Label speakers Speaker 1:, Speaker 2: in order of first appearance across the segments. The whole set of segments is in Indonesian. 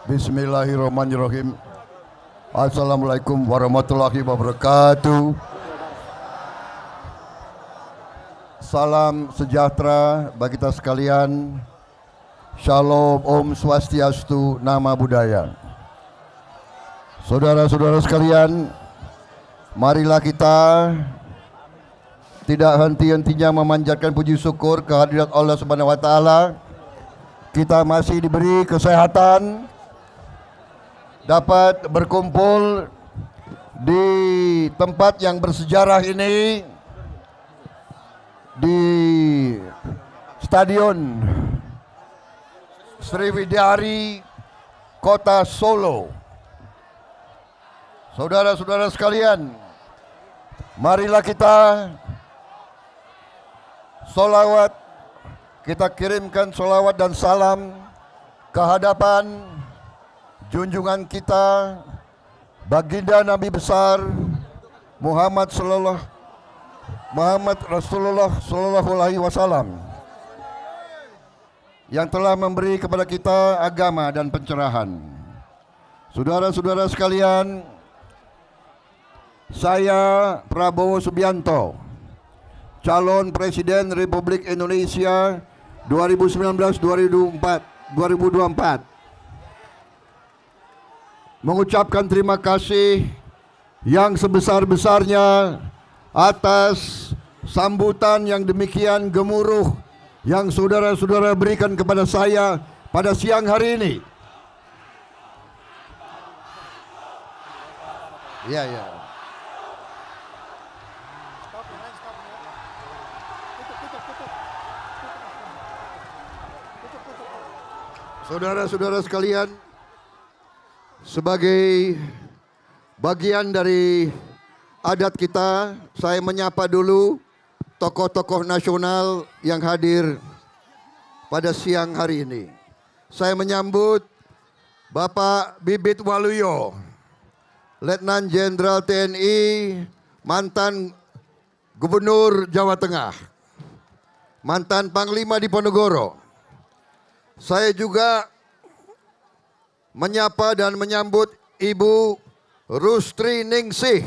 Speaker 1: Bismillahirrahmanirrahim. Assalamualaikum warahmatullahi wabarakatuh. Salam sejahtera bagi kita sekalian. Shalom, Om Swastiastu, Nama Budaya. Saudara-saudara sekalian, marilah kita tidak henti-hentinya memanjatkan puji syukur kehadirat Allah Subhanahu wa taala. Kita masih diberi kesehatan, dapat berkumpul di tempat yang bersejarah ini, di Stadion Sriwidari, Kota Solo. Saudara-saudara sekalian, marilah kita solawat, kita kirimkan solawat dan salam ke hadapan junjungan kita, baginda Nabi besar Muhammad Rasulullah Sallallahu Alaihi Wasallam, yang telah memberi kepada kita agama dan pencerahan. Saudara-saudara sekalian, saya Prabowo Subianto, calon Presiden Republik Indonesia 2019-2024, mengucapkan terima kasih yang sebesar-besarnya atas sambutan yang demikian gemuruh yang saudara-saudara berikan kepada saya pada siang hari ini. Ya. Saudara-saudara sekalian, sebagai bagian dari adat kita, saya menyapa dulu tokoh-tokoh nasional yang hadir pada siang hari ini. Saya menyambut Bapak Bibit Waluyo, Letnan Jenderal TNI, mantan Gubernur Jawa Tengah, mantan Panglima Diponegoro. Saya juga menyapa dan menyambut Ibu Rustri Ningsih,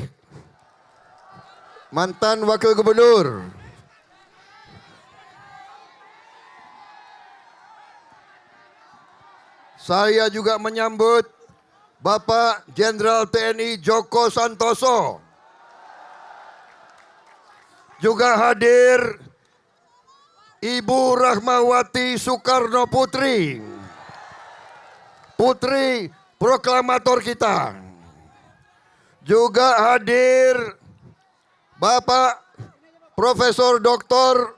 Speaker 1: mantan Wakil Gubernur. Saya juga menyambut Bapak Jenderal TNI Joko Santoso. Juga hadir Ibu Rahmawati Soekarno Putri, putri proklamator kita. Juga hadir Bapak Profesor Dr.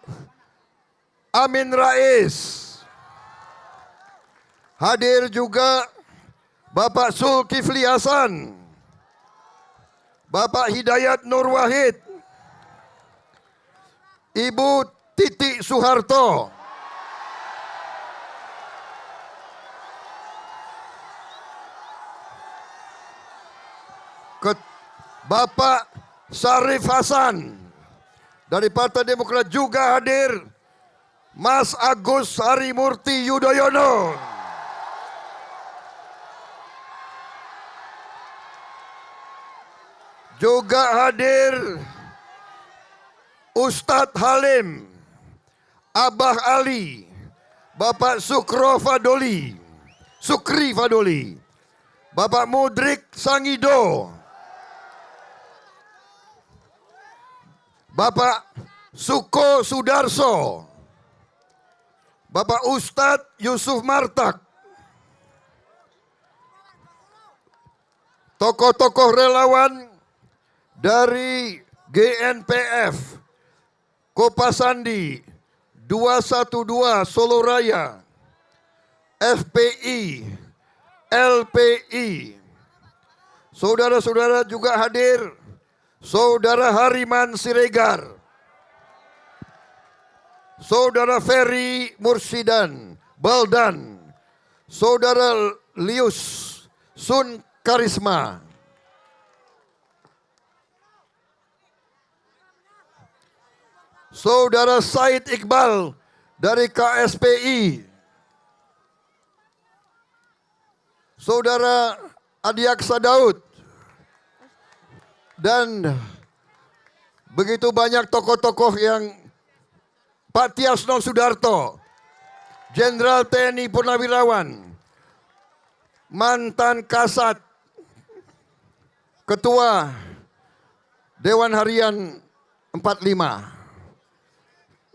Speaker 1: Amin Rais. Hadir juga Bapak Zulkifli Hasan, Bapak Hidayat Nur Wahid, Ibu Titi Soeharto, Bapak Syarif Hasan dari Partai Demokrat. Juga hadir Mas Agus Harimurti Yudhoyono, juga hadir Ustadz Halim, Abah Ali, Bapak Sukri Fadoli, Bapak Mudrik Sangido, Bapak Suko Sudarso, Bapak Ustadz Yusuf Martak, tokoh-tokoh relawan dari GNPF, Kopasandi 212 Solo Raya, FPI, LPI. Saudara-saudara juga hadir Saudara Hariman Siregar, Saudara Ferry Mursidan Baldan, Saudara Lius Sun Karisma, Saudara Said Iqbal dari KSPI, Saudara Adiaksa Daud, dan begitu banyak tokoh-tokoh yang Pak Tiasno Sudarto, Jenderal TNI Purnawirawan, mantan Kasat, Ketua Dewan Harian 45.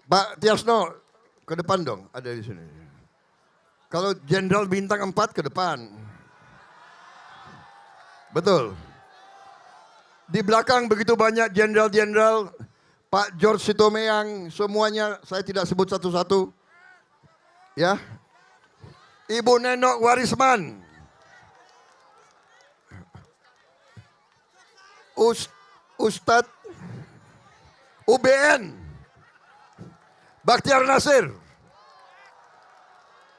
Speaker 1: Pak Tiasno ke depan dong, ada di sini. Kalau Jenderal Bintang 4 ke depan. Betul. Di belakang begitu banyak jenderal-jenderal, Pak George Sitomeang, semuanya saya tidak sebut satu-satu. Ya. Ibu Nenok Warisman. Ustadz UBN. Bakhtiar Nasir.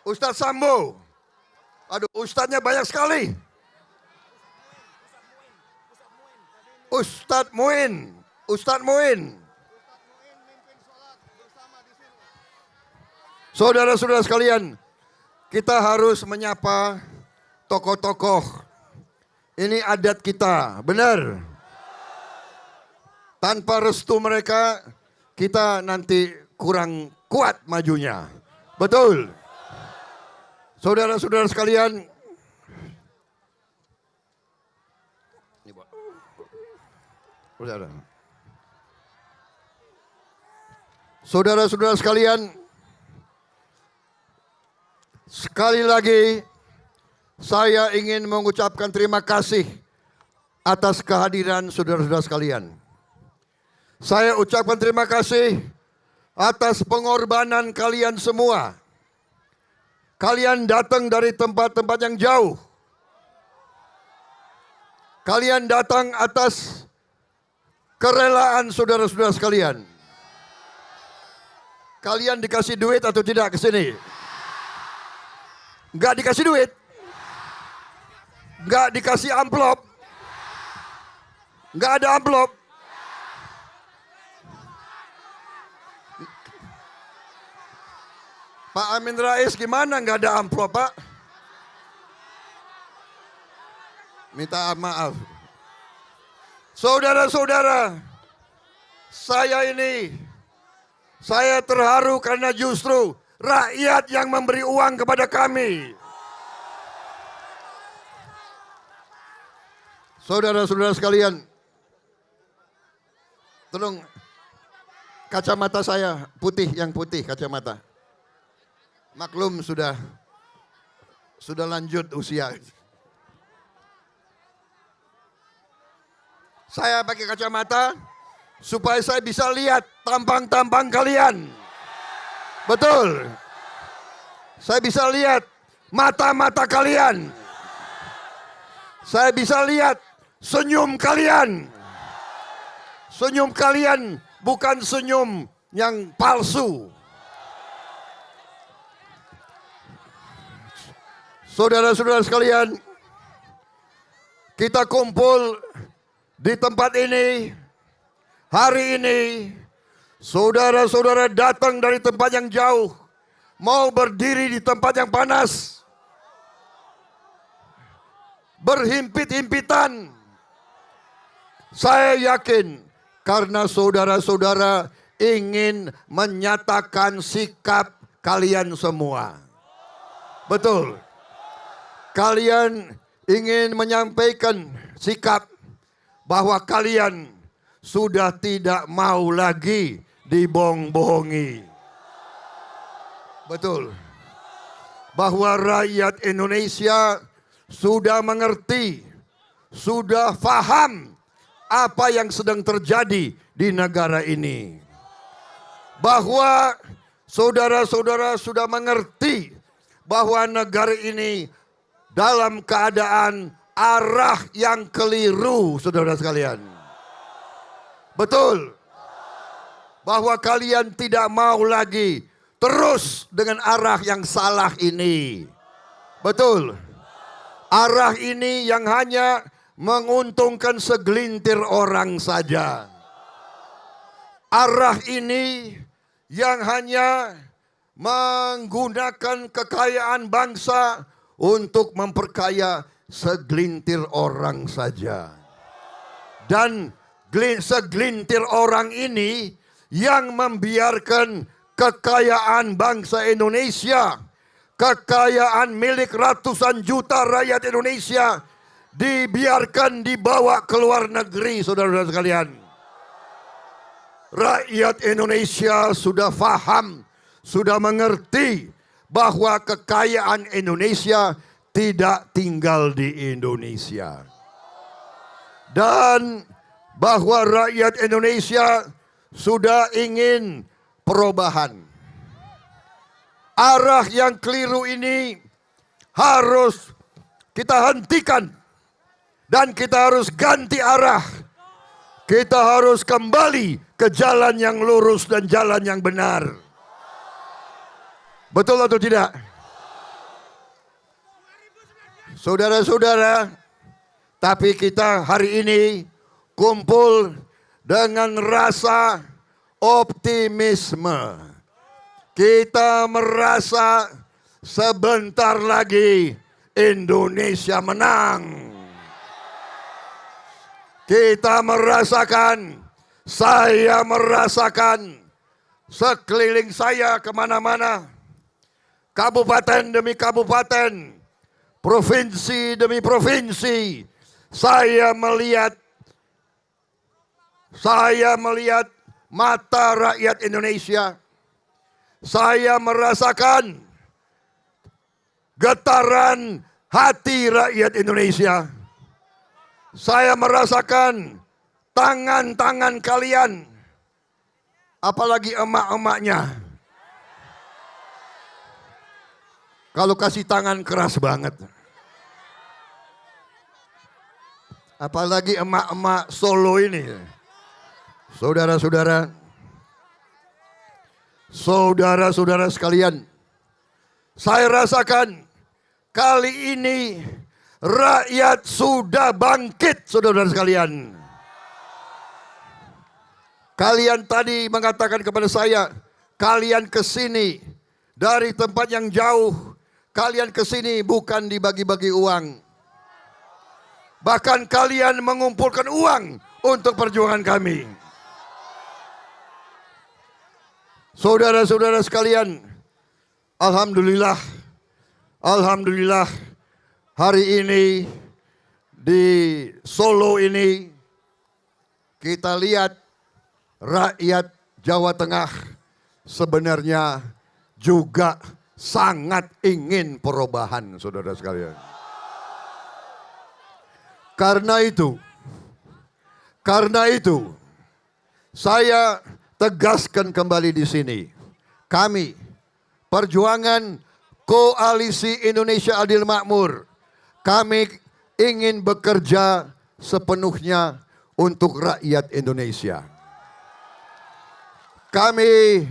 Speaker 1: Ustadz Sambo. Aduh, ustadznya banyak sekali. Ustadz Muin. Ustadz Muin. Saudara-saudara sekalian, kita harus menyapa tokoh-tokoh. Ini adat kita, benar. Tanpa restu mereka, kita nanti kurang kuat majunya. Betul. Saudara-saudara sekalian, saudara-saudara sekalian, sekali lagi saya ingin mengucapkan terima kasih atas kehadiran saudara-saudara sekalian. Saya ucapkan terima kasih atas pengorbanan kalian semua. Kalian datang dari tempat-tempat yang jauh. Kalian datang atas kerelaan saudara-saudara sekalian. Kalian dikasih duit atau tidak ke sini? Enggak dikasih duit. Enggak dikasih amplop. Enggak ada amplop. Pak Amin Rais gimana nggak ada amplop, Pak? Minta maaf. Saudara-saudara, saya terharu karena justru rakyat yang memberi uang kepada kami. Saudara-saudara sekalian, tolong kacamata saya putih, yang putih kacamata. Maklum sudah lanjut usia. Saya pakai kacamata supaya saya bisa lihat tampang-tampang kalian. Betul. Saya bisa lihat mata-mata kalian. Saya bisa lihat senyum kalian. Senyum kalian bukan senyum yang palsu. Saudara-saudara sekalian, kita kumpul di tempat ini, hari ini, saudara-saudara datang dari tempat yang jauh, mau berdiri di tempat yang panas, berhimpit-himpitan. Saya yakin karena saudara-saudara ingin menyatakan sikap kalian semua. Betul. Kalian ingin menyampaikan sikap bahwa kalian sudah tidak mau lagi dibohong-bohongi. Betul. Bahwa rakyat Indonesia sudah mengerti, sudah paham apa yang sedang terjadi di negara ini. Bahwa saudara-saudara sudah mengerti bahwa negara ini dalam keadaan arah yang keliru, saudara sekalian. Betul. Bahwa kalian tidak mau lagi terus dengan arah yang salah ini. Betul. Arah ini yang hanya menguntungkan segelintir orang saja. Arah ini yang hanya menggunakan kekayaan bangsa untuk memperkaya segelintir orang saja. Dan segelintir orang ini yang membiarkan kekayaan bangsa Indonesia, kekayaan milik ratusan juta rakyat Indonesia dibiarkan dibawa ke luar negeri, saudara-saudara sekalian. Rakyat Indonesia sudah paham, sudah mengerti bahwa kekayaan Indonesia tidak tinggal di Indonesia. Dan bahwa rakyat Indonesia sudah ingin perubahan. Arah yang keliru ini harus kita hentikan. Dan kita harus ganti arah. Kita harus kembali ke jalan yang lurus dan jalan yang benar. Betul atau tidak? Saudara-saudara, tapi kita hari ini kumpul dengan rasa optimisme. Kita merasa sebentar lagi Indonesia menang. Kita merasakan, saya merasakan sekeliling saya kemana-mana, kabupaten demi kabupaten, provinsi demi provinsi, saya melihat mata rakyat Indonesia. Saya merasakan getaran hati rakyat Indonesia. Saya merasakan tangan-tangan kalian, apalagi emak-emaknya. Kalau kasih tangan keras banget. Apalagi emak-emak Solo ini. Saudara-saudara, saudara-saudara sekalian, saya rasakan kali ini rakyat sudah bangkit, saudara-saudara sekalian. Kalian tadi mengatakan kepada saya, kalian kesini dari tempat yang jauh, kalian kesini bukan dibagi-bagi uang. Bahkan kalian mengumpulkan uang untuk perjuangan kami. Saudara-saudara sekalian, alhamdulillah, alhamdulillah. Hari ini di Solo ini kita lihat rakyat Jawa Tengah sebenarnya juga sangat ingin perubahan, saudara sekalian. Karena itu saya tegaskan kembali di sini. Kami Perjuangan Koalisi Indonesia Adil Makmur, kami ingin bekerja sepenuhnya untuk rakyat Indonesia. Kami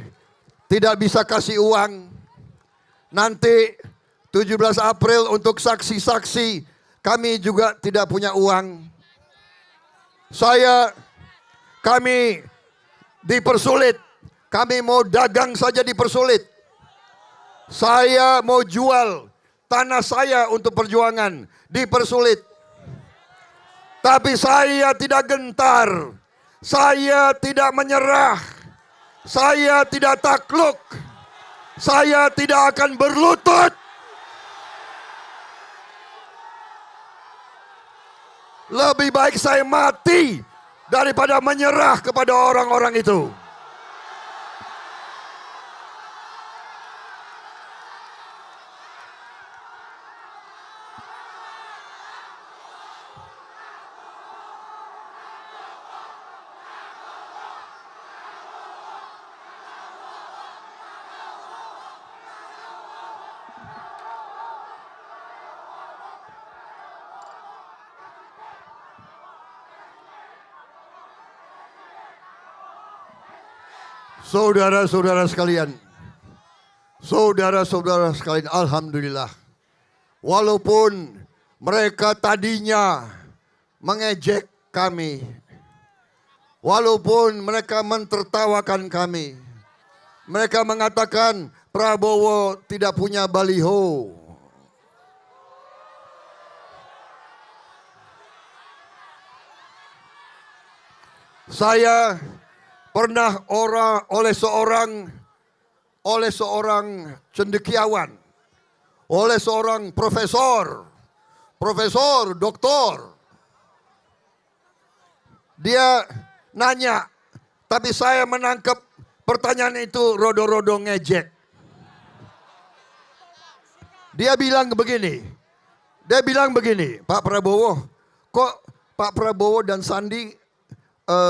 Speaker 1: tidak bisa kasih uang. Nanti 17 April untuk saksi-saksi, kami juga tidak punya uang. Kami dipersulit. Kami mau dagang saja dipersulit. Saya mau jual tanah saya untuk perjuangan, dipersulit. Tapi saya tidak gentar. Saya tidak menyerah. Saya tidak takluk. Saya tidak akan berlutut. Lebih baik saya mati daripada menyerah kepada orang-orang itu. Saudara-saudara sekalian, alhamdulillah. Walaupun mereka tadinya mengejek kami, walaupun mereka mentertawakan kami, mereka mengatakan Prabowo tidak punya baliho, Saya pernah oleh seorang cendekiawan, oleh seorang profesor, doktor. Dia nanya, tapi saya menangkap pertanyaan itu rodo-rodo ngejek. Dia bilang begini, Pak Prabowo, kok Pak Prabowo dan Sandi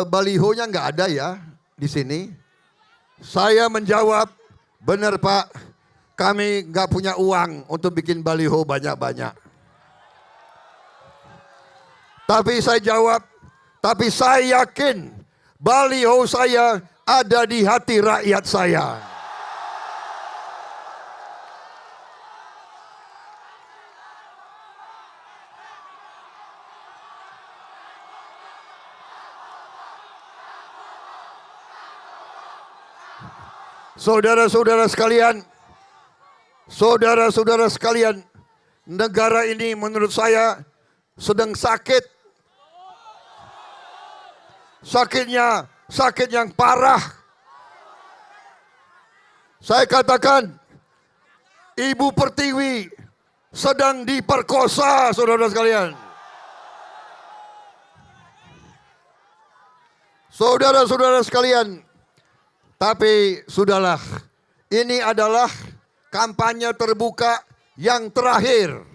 Speaker 1: balihonya nggak ada ya di sini? Saya menjawab, benar Pak, kami nggak punya uang untuk bikin baliho banyak-banyak. Tapi saya jawab, tapi saya yakin baliho saya ada di hati rakyat saya. Saudara-saudara sekalian, negara ini menurut saya sedang sakit. Sakit yang parah. Saya katakan, Ibu Pertiwi sedang diperkosa, saudara sekalian. Saudara-saudara sekalian, tapi sudahlah, ini adalah kampanye terbuka yang terakhir.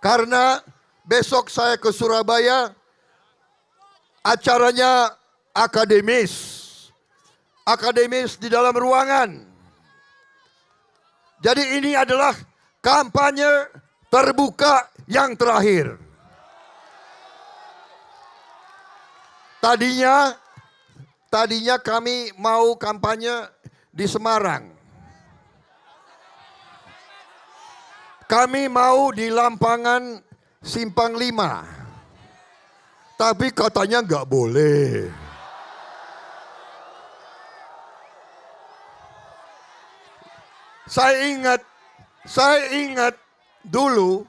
Speaker 1: Karena besok saya ke Surabaya, acaranya akademis di dalam ruangan. Jadi ini adalah kampanye terbuka yang terakhir. Tadinya kami mau kampanye di Semarang. Kami mau di Lampangan Simpang 5. Tapi katanya nggak boleh. Saya ingat dulu.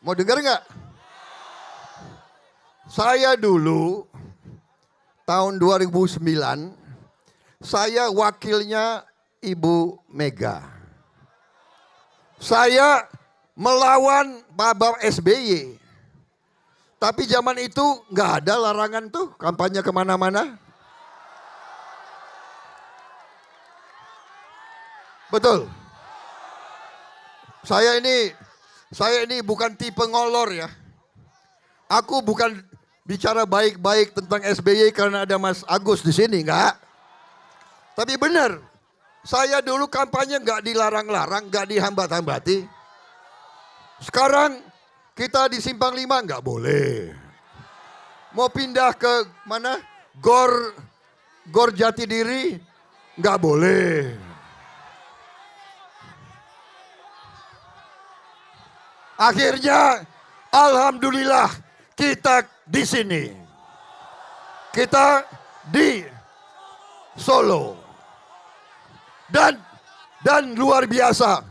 Speaker 1: Mau dengar nggak? Saya dulu tahun 2009, saya wakilnya Ibu Mega. Saya melawan Bapak SBY. Tapi zaman itu nggak ada larangan tuh kampanye kemana-mana. Betul. Saya ini bukan tipe ngolor ya. Aku bukan bicara baik-baik tentang SBY karena ada Mas Agus di sini, enggak. Tapi benar, saya dulu kampanye enggak dilarang-larang, enggak dihambat-hambati. Sekarang kita di Simpang 5 enggak boleh. Mau pindah ke mana? Gor Jatidiri enggak boleh. Akhirnya, alhamdulillah, kita di sini. Kita di Solo. Dan luar biasa.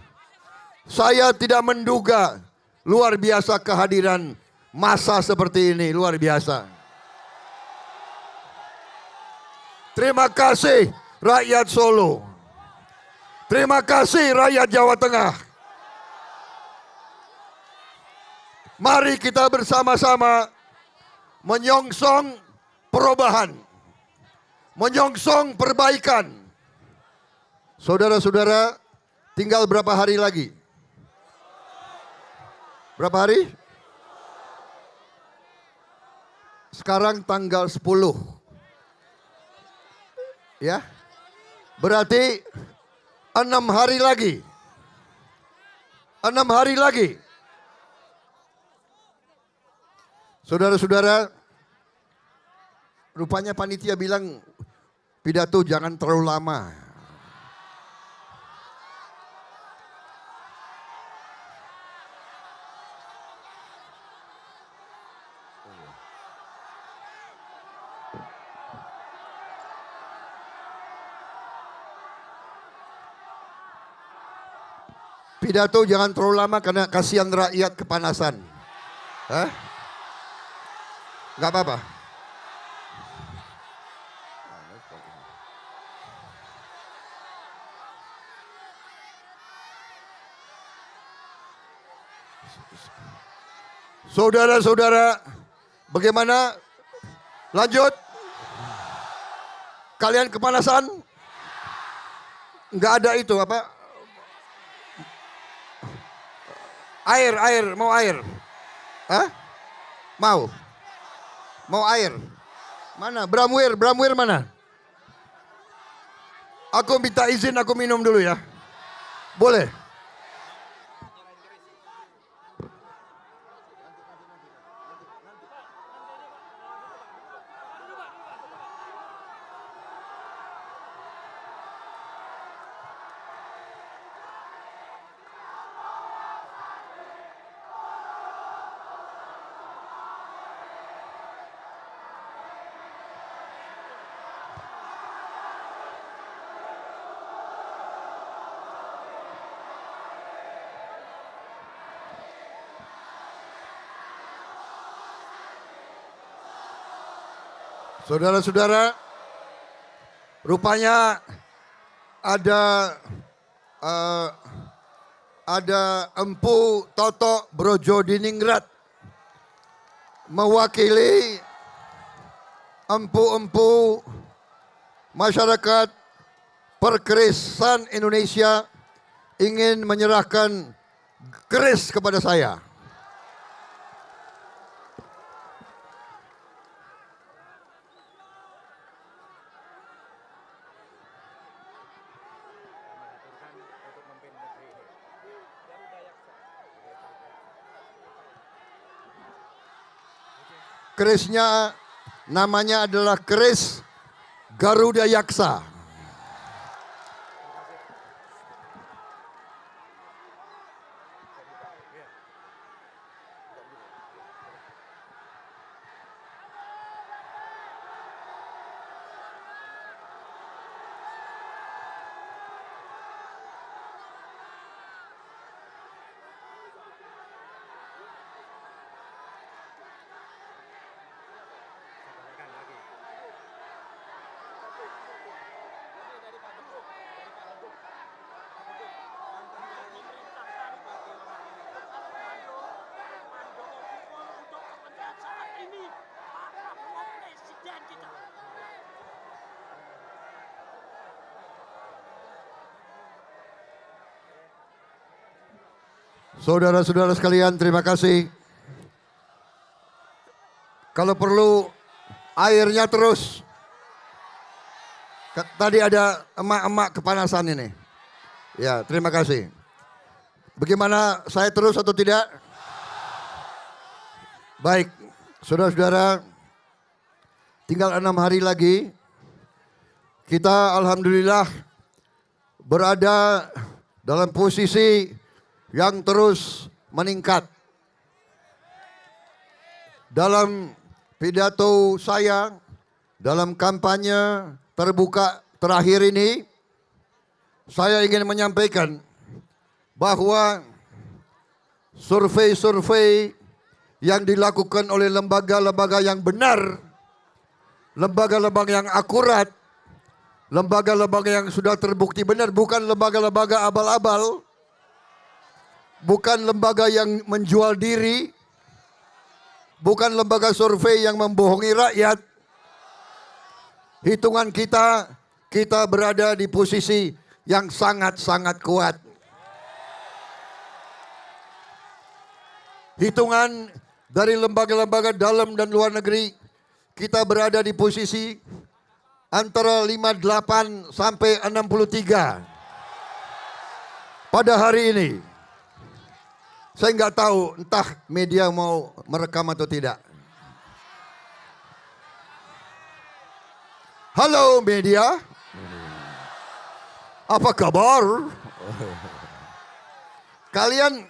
Speaker 1: Saya tidak menduga luar biasa kehadiran massa seperti ini, luar biasa. Terima kasih rakyat Solo. Terima kasih rakyat Jawa Tengah. Mari kita bersama-sama menyongsong perubahan, menyongsong perbaikan. Saudara-saudara, tinggal berapa hari lagi? Berapa hari? Sekarang tanggal 10. Ya. Berarti 6 hari lagi. 6 hari lagi. Saudara-saudara, rupanya panitia bilang pidato jangan terlalu lama. Pidato jangan terlalu lama karena kasihan rakyat kepanasan. Hah? Nggak apa-apa. Saudara-saudara, bagaimana? Lanjut. Kalian kepanasan? Nggak ada itu apa? Air, mau air? Hah? Mau? Mau air? Mana? Bramwir mana? Aku minta izin, aku minum dulu ya. Boleh? Saudara-saudara, rupanya ada eh, Empu Toto Brojodiningrat mewakili empu-empu masyarakat perkerisan Indonesia ingin menyerahkan keris kepada saya. Kerisnya namanya adalah keris Garuda Yaksa. Saudara-saudara sekalian, terima kasih. Kalau perlu airnya terus. Tadi ada emak-emak kepanasan ini. Ya, terima kasih. Bagaimana, saya terus atau tidak? Baik, saudara-saudara, tinggal 6 hari lagi. Kita alhamdulillah berada dalam posisi yang terus meningkat. Dalam pidato saya, dalam kampanye terbuka terakhir ini, saya ingin menyampaikan bahwa survei-survei yang dilakukan oleh lembaga-lembaga yang benar, lembaga-lembaga yang akurat, lembaga-lembaga yang sudah terbukti benar, bukan lembaga-lembaga abal-abal, bukan lembaga yang menjual diri, bukan lembaga survei yang membohongi rakyat. Hitungan kita berada di posisi yang sangat-sangat kuat. Hitungan dari lembaga-lembaga dalam dan luar negeri, kita berada di posisi antara 58 sampai 63 pada hari ini. Saya nggak tahu entah media mau merekam atau tidak. Halo media, apa kabar? Kalian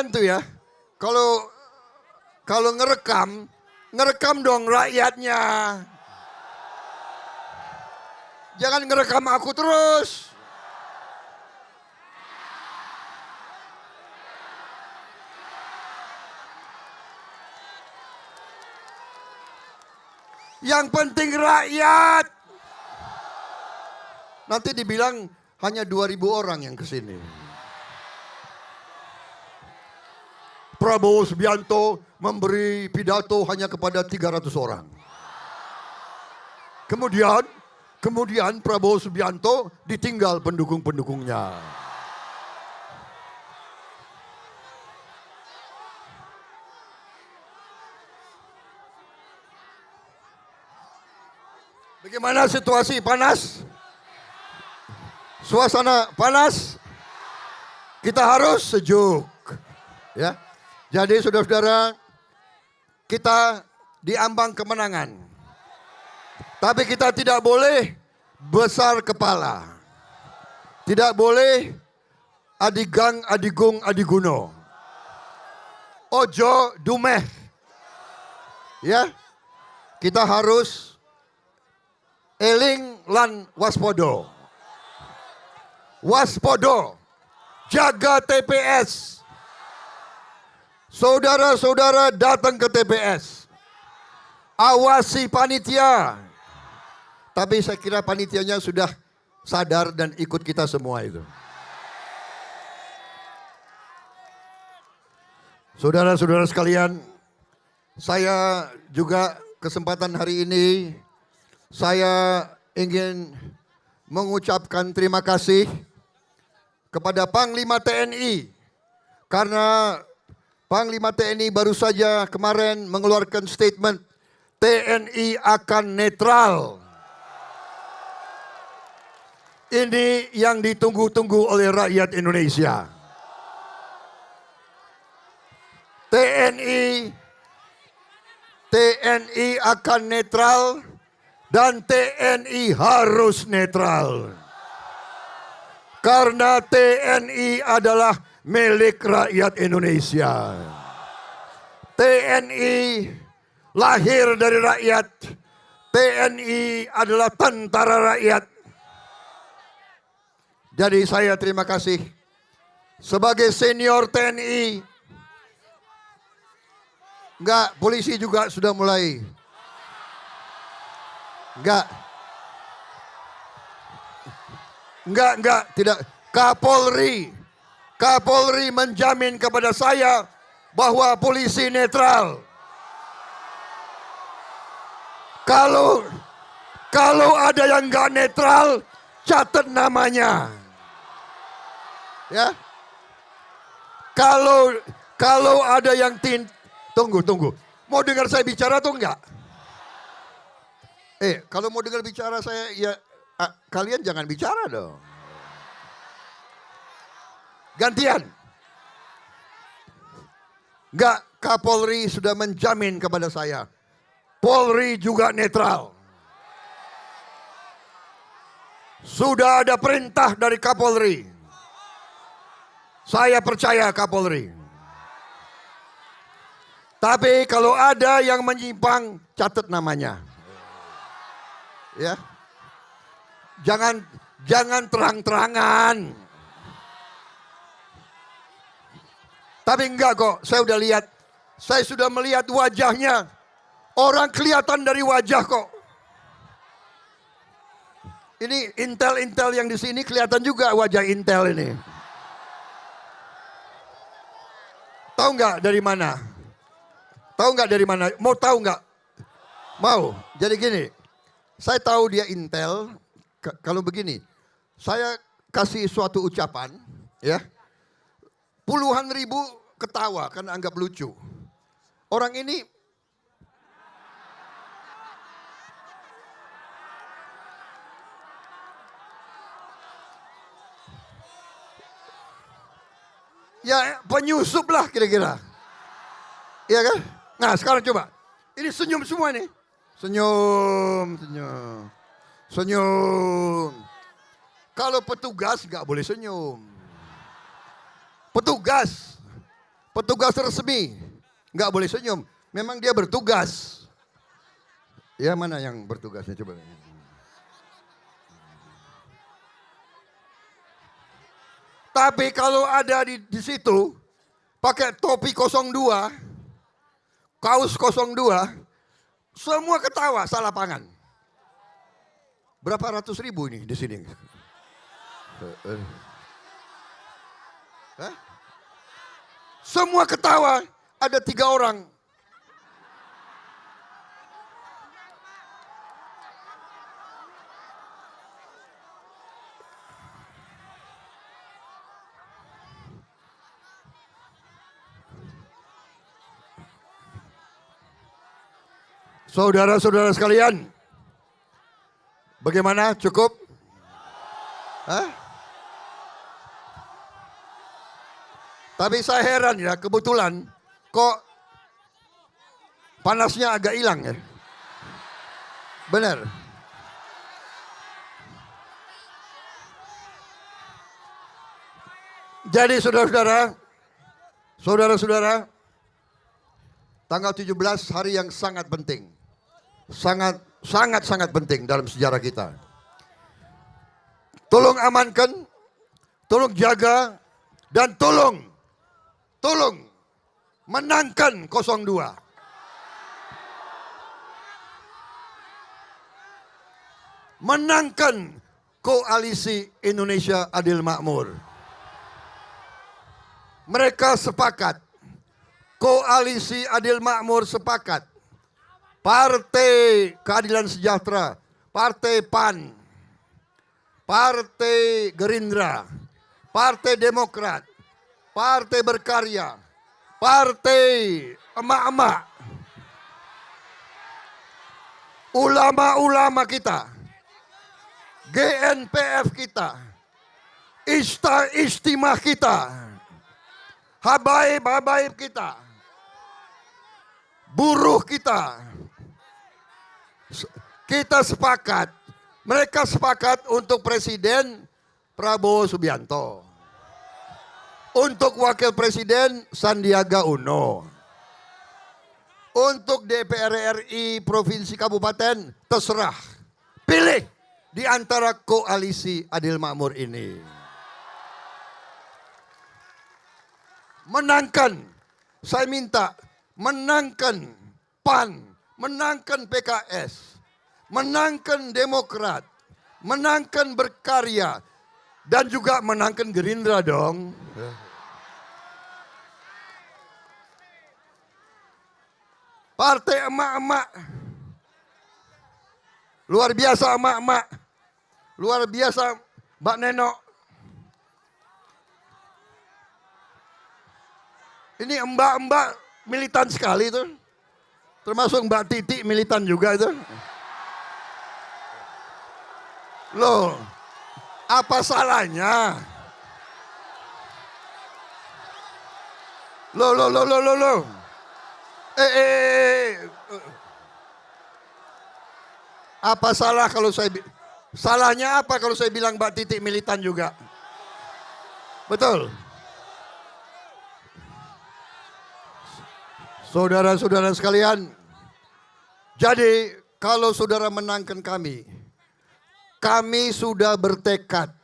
Speaker 1: tuh ya, kalau ngerekam dong rakyatnya. Jangan ngerekam aku terus. Yang penting rakyat. Nanti dibilang hanya 2.000 orang yang kesini. Prabowo Subianto memberi pidato hanya kepada 300 orang. Kemudian Prabowo Subianto ditinggal pendukung-pendukungnya. Bagaimana situasi? Panas? Suasana panas? Kita harus sejuk. Ya. Jadi saudara-saudara, kita di ambang kemenangan. Tapi kita tidak boleh besar kepala. Tidak boleh adigang, adigung, adiguno. Ojo dumeh. Ya. Kita harus eling lan waspodo. Waspodo. Jaga TPS. Saudara-saudara datang ke TPS. Awasi panitia. Tapi saya kira panitianya sudah sadar dan ikut kita semua itu. Saudara-saudara sekalian, saya juga kesempatan hari ini saya ingin mengucapkan terima kasih kepada Panglima TNI karena Panglima TNI baru saja kemarin mengeluarkan statement TNI akan netral. Ini yang ditunggu-tunggu oleh rakyat Indonesia. TNI akan netral dan TNI harus netral. Karena TNI adalah milik rakyat Indonesia. TNI lahir dari rakyat. TNI adalah tentara rakyat. Jadi saya terima kasih sebagai senior TNI. Enggak, polisi juga sudah mulai. Enggak, tidak. Kapolri menjamin kepada saya bahwa polisi netral. Kalau ada yang enggak netral, catat namanya. Ya. Kalau ada yang tunggu. Mau dengar saya bicara atau enggak? Kalau mau dengar bicara saya ya kalian jangan bicara dong. Gantian. Enggak, Kapolri sudah menjamin kepada saya. Polri juga netral. Sudah ada perintah dari Kapolri. Saya percaya Kapolri. Tapi kalau ada yang menyimpang, catat namanya. Ya. Jangan terang-terangan. Tapi enggak kok, saya udah lihat. Saya sudah melihat wajahnya. Orang kelihatan dari wajah kok. Ini intel yang di sini kelihatan juga wajah intel ini. Tahu nggak dari mana? Tahu nggak dari mana? Mau tahu nggak? Mau. Jadi gini, saya tahu dia intel. Kalau begini, saya kasih suatu ucapan, ya. Puluhan ribu ketawa karena anggap lucu. Orang ini ya penyusup lah kira-kira. Iya kan? Nah sekarang coba. Ini senyum semua nih. Senyum. Kalau petugas nggak boleh senyum. Petugas resmi nggak boleh senyum. Memang dia bertugas. Ya mana yang bertugasnya coba. Tapi kalau ada di situ pakai topi 02, kaos 02, Semua ketawa, salah pangan. Berapa ratus ribu ini di sini? Hah? Semua ketawa, ada 3 orang. Saudara-saudara sekalian, bagaimana? Cukup? Hah? Tapi saya heran ya, kebetulan kok panasnya agak hilang ya. Benar. Jadi saudara-saudara, tanggal 17 hari yang sangat penting. Sangat penting dalam sejarah kita. Tolong amankan, tolong jaga, dan tolong menangkan 02. Menangkan Koalisi Indonesia Adil Makmur. Mereka sepakat, Koalisi Adil Makmur sepakat, Partai Keadilan Sejahtera, Partai PAN, Partai Gerindra, Partai Demokrat, Partai Berkarya, Partai Emak-emak, ulama-ulama kita, GNPF kita, Istimah kita, habaib kita, buruh kita sepakat. Mereka sepakat untuk Presiden Prabowo Subianto. Untuk Wakil Presiden Sandiaga Uno. Untuk DPR RI Provinsi Kabupaten terserah. Pilih di antara Koalisi Adil Makmur ini. Menangkan, saya minta menangkan PAN, menangkan PKS, menangkan Demokrat, menangkan Berkarya, dan juga menangkan Gerindra dong. Partai emak-emak, luar biasa emak-emak, luar biasa Mbak Nenok. Ini mbak-mbak militan sekali tuh. Termasuk Mbak Titi militan juga itu. Loh, apa salahnya? Loh. Apa salah kalau salahnya apa kalau saya bilang Mbak Titi militan juga? Betul. Saudara-saudara sekalian, jadi kalau saudara menangkan kami sudah bertekad,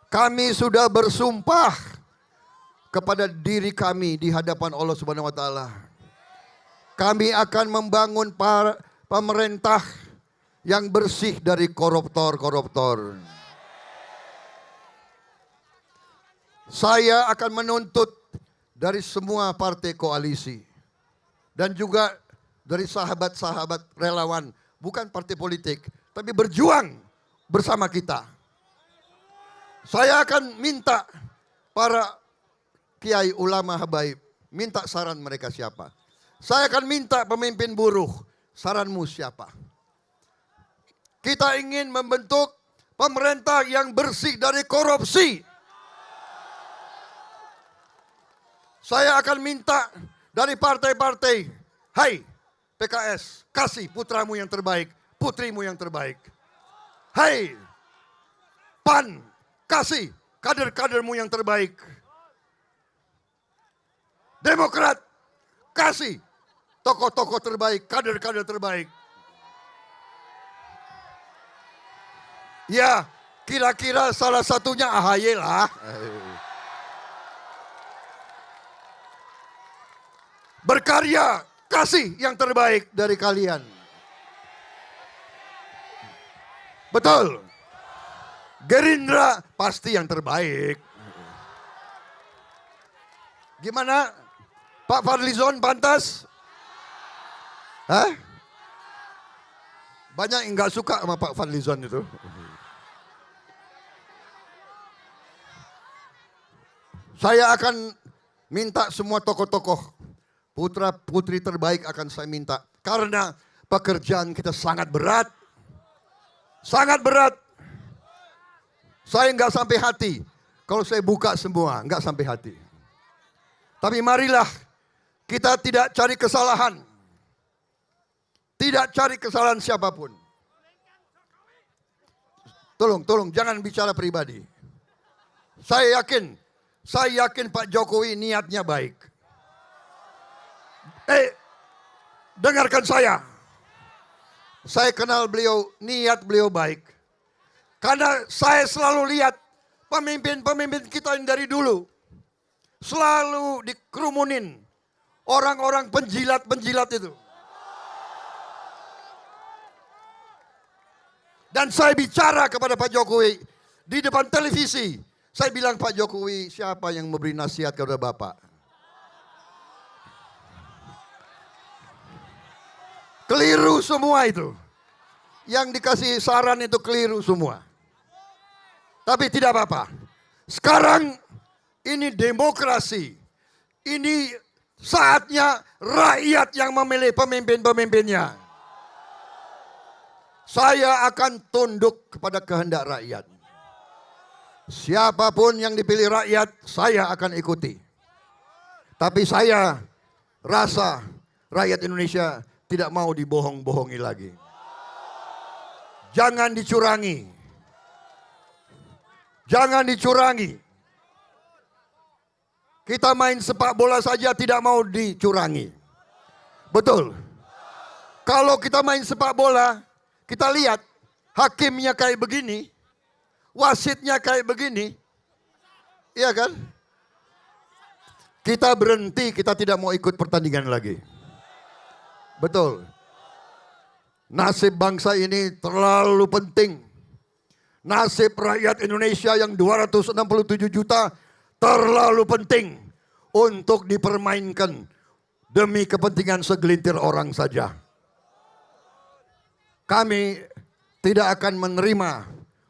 Speaker 1: kami sudah bersumpah kepada diri kami di hadapan Allah Subhanahu wa taala. Kami akan membangun pemerintah yang bersih dari koruptor. Saya akan menuntut dari semua partai koalisi dan juga dari sahabat-sahabat relawan, bukan partai politik, tapi berjuang bersama kita. Saya akan minta para kiai ulama habaib, minta saran mereka siapa. Saya akan minta pemimpin buruh, saranmu siapa. Kita ingin membentuk pemerintah yang bersih dari korupsi. Saya akan minta dari partai-partai, hai PKS, kasih putramu yang terbaik, putrimu yang terbaik. Hai PAN, kasih kader-kadermu yang terbaik. Demokrat, kasih tokoh-tokoh terbaik, kader-kader terbaik. Ya, kira-kira salah satunya AHY lah. Berkarya, kasih yang terbaik dari kalian. Betul. Gerindra pasti yang terbaik. Gimana? Pak Fadlizon pantas? Hah? Banyak yang nggak suka sama Pak Fadlizon itu. Saya akan minta semua tokoh-tokoh putra putri terbaik akan saya minta. Karena pekerjaan kita sangat berat. Sangat berat. Saya nggak sampai hati. Kalau saya buka semua, nggak sampai hati. Tapi marilah kita tidak cari kesalahan. Tidak cari kesalahan siapapun. Tolong jangan bicara pribadi. Saya yakin Pak Jokowi niatnya baik. Dengarkan saya. Saya kenal beliau, niat beliau baik. Karena saya selalu lihat pemimpin-pemimpin kita yang dari dulu. Selalu dikerumunin orang-orang penjilat-penjilat itu. Dan saya bicara kepada Pak Jokowi di depan televisi. Saya bilang, Pak Jokowi, siapa yang memberi nasihat kepada Bapak? Keliru semua itu. Yang dikasih saran itu keliru semua. Tapi tidak apa-apa. Sekarang ini demokrasi. Ini saatnya rakyat yang memilih pemimpin-pemimpinnya. Saya akan tunduk kepada kehendak rakyat. Siapapun yang dipilih rakyat, saya akan ikuti. Tapi saya rasa rakyat Indonesia tidak mau dibohong-bohongi lagi. Jangan dicurangi. Jangan dicurangi. Kita main sepak bola saja tidak mau dicurangi. Betul. Kalau kita main sepak bola, kita lihat hakimnya kayak begini. Wasitnya kayak begini. Iya kan? Kita berhenti, kita tidak mau ikut pertandingan lagi. Betul. Nasib bangsa ini terlalu penting. Nasib rakyat Indonesia yang 267 juta terlalu penting untuk dipermainkan demi kepentingan segelintir orang saja. Kami tidak akan menerima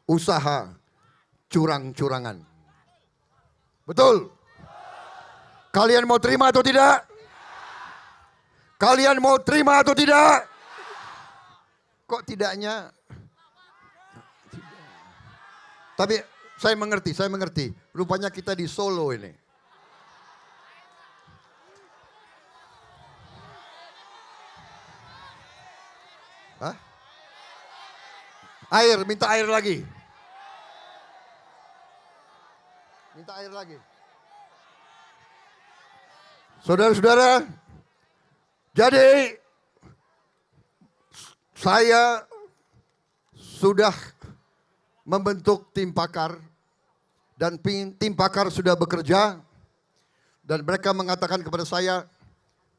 Speaker 1: usaha curang-curangan. Betul? Kalian mau terima atau tidak? Kalian mau terima atau tidak? Kok tidaknya? Tapi saya mengerti. Rupanya kita di Solo ini. Hah? Minta air lagi. Minta air lagi. Saudara-saudara, jadi saya sudah membentuk tim pakar dan tim pakar sudah bekerja dan mereka mengatakan kepada saya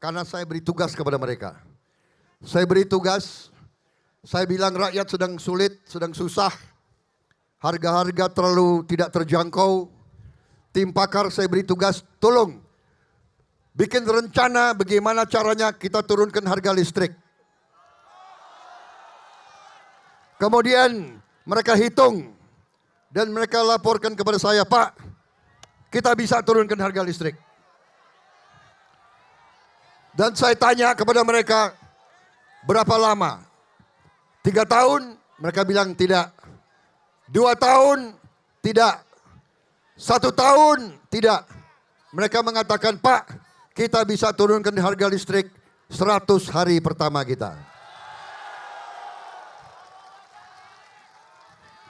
Speaker 1: karena saya beri tugas kepada mereka. Saya beri tugas. Saya bilang rakyat sedang sulit, sedang susah. Harga-harga terlalu tidak terjangkau. Tim pakar saya beri tugas, tolong bikin rencana bagaimana caranya kita turunkan harga listrik. Kemudian mereka hitung dan mereka laporkan kepada saya, Pak, kita bisa turunkan harga listrik. Dan saya tanya kepada mereka, berapa lama? 3 tahun, mereka bilang tidak. 2 tahun, tidak. 1 tahun, tidak. Mereka mengatakan, Pak, kita bisa turunkan harga listrik 100 hari pertama kita.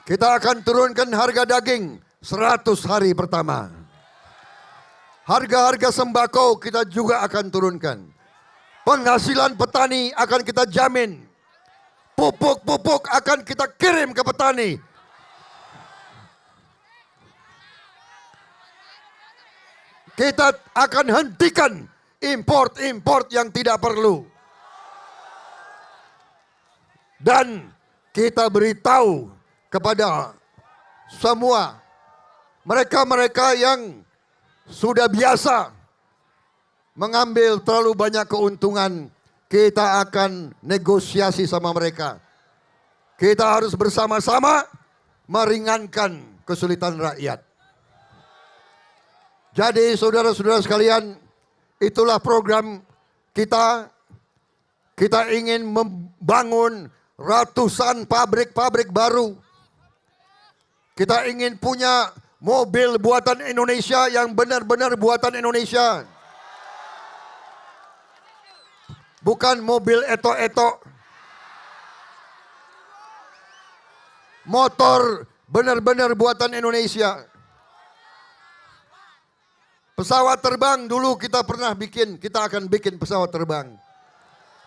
Speaker 1: Kita akan turunkan harga daging 100 hari pertama. Harga-harga sembako kita juga akan turunkan. Penghasilan petani akan kita jamin. Pupuk-pupuk akan kita kirim ke petani. Kita akan hentikan import yang tidak perlu. Dan kita beritahu kepada semua mereka-mereka yang sudah biasa mengambil terlalu banyak keuntungan. Kita akan negosiasi sama mereka. Kita harus bersama-sama meringankan kesulitan rakyat. Jadi saudara-saudara sekalian, itulah program kita. Kita ingin membangun ratusan pabrik-pabrik baru. Kita ingin punya mobil buatan Indonesia yang benar-benar buatan Indonesia. Bukan mobil etok-etok. Motor benar-benar buatan Indonesia. Pesawat terbang dulu kita pernah bikin. Kita akan bikin pesawat terbang.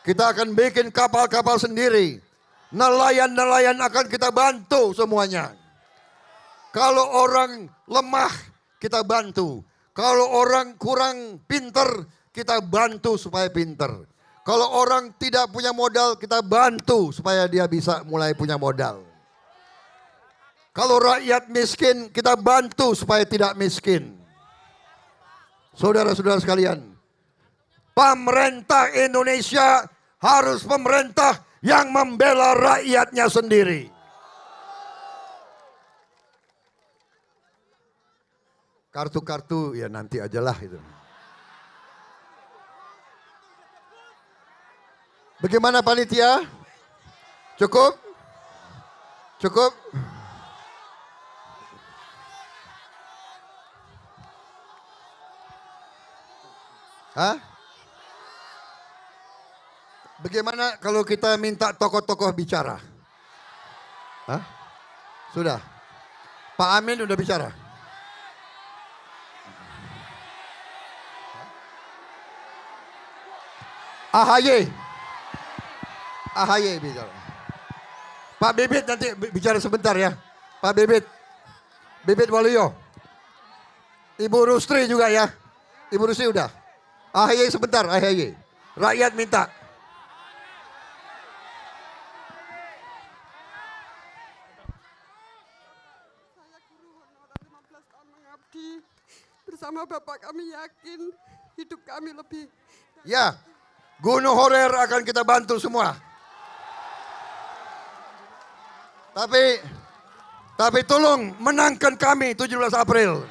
Speaker 1: Kita akan bikin kapal-kapal sendiri. Nelayan-nelayan akan kita bantu semuanya. Kalau orang lemah, kita bantu. Kalau orang kurang pinter, kita bantu supaya pinter. Kalau orang tidak punya modal, kita bantu supaya dia bisa mulai punya modal. Kalau rakyat miskin, kita bantu supaya tidak miskin. Saudara-saudara sekalian, pemerintah Indonesia harus pemerintah yang membela rakyatnya sendiri. Kartu-kartu ya nanti ajalah itu. Bagaimana panitia? Cukup? Cukup? Hah? Bagaimana kalau kita minta tokoh-tokoh bicara? Hah? Sudah. Pak Amin udah bicara. AHY. AHY bicara. Pak Bibit nanti bicara sebentar ya. Pak Bibit. Bibit Waluyo. Ibu Rustri juga ya. Ibu Rustri udah. AHY sebentar, AHY. Rakyat minta.
Speaker 2: Bersama Bapak kami yakin hidup kami lebih.
Speaker 1: Ya, Gunung Horer akan kita bantu semua. Tapi tolong menangkan kami 17 April.